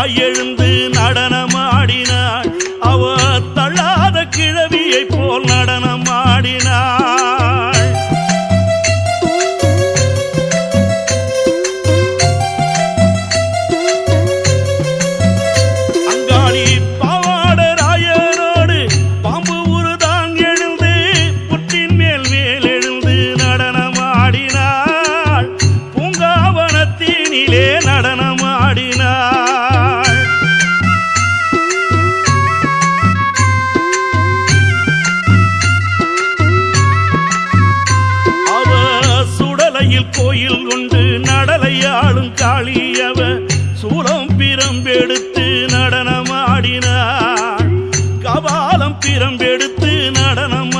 தாய் எழுந்து நடனமாடினாள். அவ தள்ளாத கிழவியை போல் நடனமாடினாள். அங்காளி பாவாடராயரோடு பாம்பு உருதான் எழுந்து புற்றின் மேல் எழுந்து நடனமாடினாள். பூங்காவனத்தினிலே நடனமாடினாள். அவ சுடலையில் கோயில் கொண்டு நடலையாளும் காளியவ சூலம் பிரம்பெடுத்து நடனமாடினாள். கபாலம் பிரம்பெடுத்து நடனம்